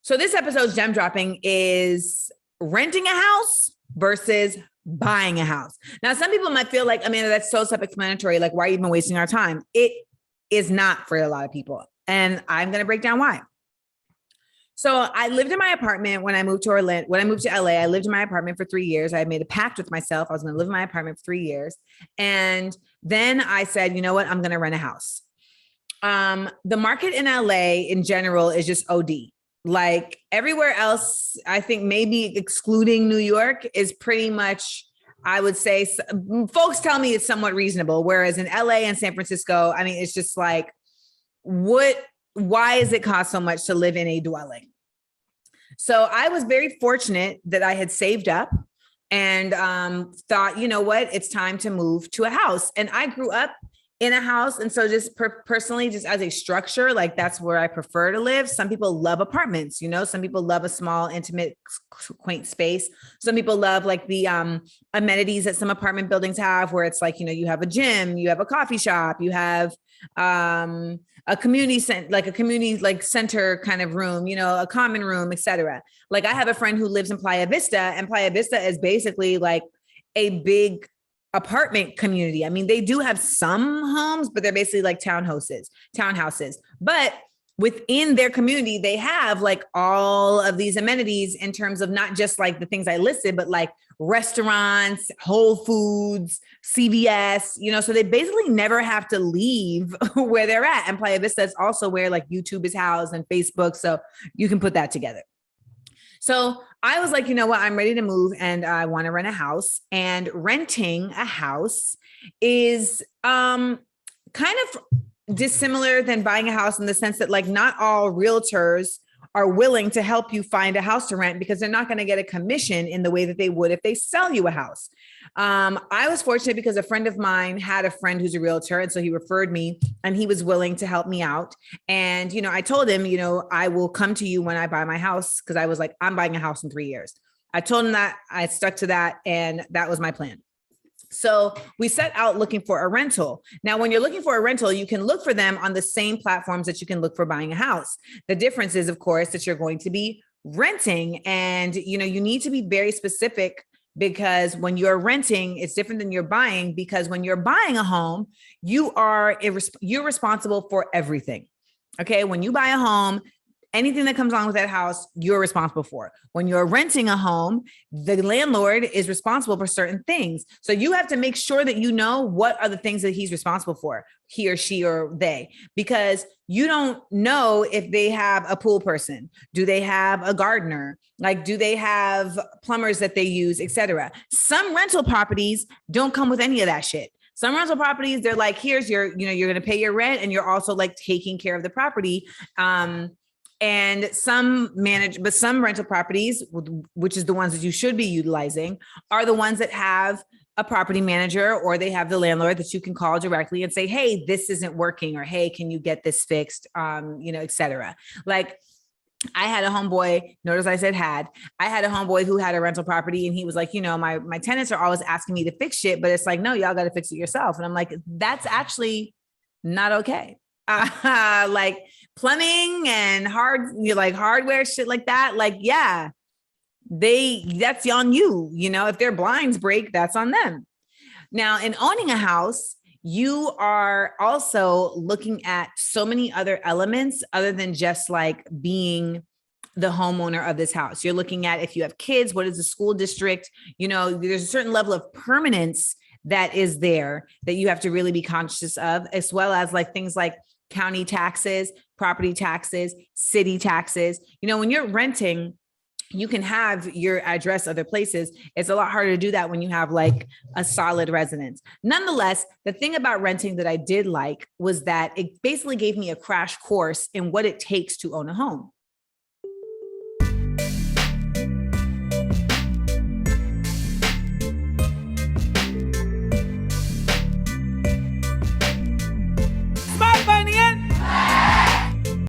So this episode's gem dropping is renting a house versus buying a house. Now, some people might feel like, Amanda, that's so self-explanatory. Like, why are you even wasting our time? It is not for a lot of people. And I'm going to break down why. So I lived in my apartment when I moved to Orlando. When I moved to LA, I lived in my apartment for 3 years. I made a pact with myself. I was going to live in my apartment for 3 years. And then I said, you know what? I'm going to rent a house. The market in LA in general is just OD. Like everywhere else, I think maybe excluding New York is pretty much, I would say, folks tell me it's somewhat reasonable. Whereas in LA and San Francisco, I mean, it's just like, why does it cost so much to live in a dwelling? So I was very fortunate that I had saved up and thought, you know what, it's time to move to a house. And I grew up in a house. And so just personally, just as a structure, like that's where I prefer to live. Some people love apartments, you know, some people love a small, intimate, quaint space. Some people love like the amenities that some apartment buildings have where it's like, you know, you have a gym, you have a coffee shop, you have a community center kind of room, you know, a common room, etc. Like I have a friend who lives in Playa Vista, and Playa Vista is basically like a big apartment community. I mean, they do have some homes, but they're basically like townhouses. But within their community, they have like all of these amenities in terms of not just like the things I listed, but like restaurants, Whole Foods, CVS, you know, so they basically never have to leave where they're at. And Playa Vista is also where like YouTube is housed and Facebook. So you can put that together. So I was like, you know what, I'm ready to move and I want to rent a house. And renting a house is kind of dissimilar than buying a house in the sense that like not all realtors are willing to help you find a house to rent because they're not going to get a commission in the way that they would if they sell you a house. I was fortunate because a friend of mine had a friend who's a realtor. And so he referred me and he was willing to help me out. And, you know, I told him, you know, I will come to you when I buy my house. Cause I was like, I'm buying a house in 3 years. I told him that, I stuck to that. And that was my plan. So we set out looking for a rental. Now, when you're looking for a rental, you can look for them on the same platforms that you can look for buying a house. The difference is, of course, that you're going to be renting and, you know, you need to be very specific because when you're renting, it's different than you're buying because when you're buying a home, you're responsible for everything. Okay. When you buy a home, anything that comes along with that house, you're responsible for. When you're renting a home, the landlord is responsible for certain things. So you have to make sure that you know what are the things that he's responsible for, he or she or they, because you don't know if they have a pool person. Do they have a gardener? Like, do they have plumbers that they use, etc. Some rental properties don't come with any of that shit. Some rental properties, they're like, here's your, you know, you're going to pay your rent and you're also like taking care of the property. And some rental properties, which is the ones that you should be utilizing, are the ones that have a property manager or they have the landlord that you can call directly and say, hey, this isn't working, or hey, can you get this fixed? You know, et cetera. Like I had a homeboy, notice I said I had a homeboy who had a rental property and he was like, you know, my tenants are always asking me to fix shit, but it's like, no, y'all got to fix it yourself. And I'm like, that's actually not okay. Like plumbing and hardware, shit like that. Like, yeah, that's on you. You know, if their blinds break, that's on them. Now, in owning a house, you are also looking at so many other elements other than just like being the homeowner of this house. You're looking at if you have kids, what is the school district? You know, there's a certain level of permanence that is there that you have to really be conscious of, as well as like things like county taxes, property taxes, city taxes. You know, when you're renting, you can have your address other places. It's a lot harder to do that when you have like a solid residence. Nonetheless, the thing about renting that I did like was that it basically gave me a crash course in what it takes to own a home.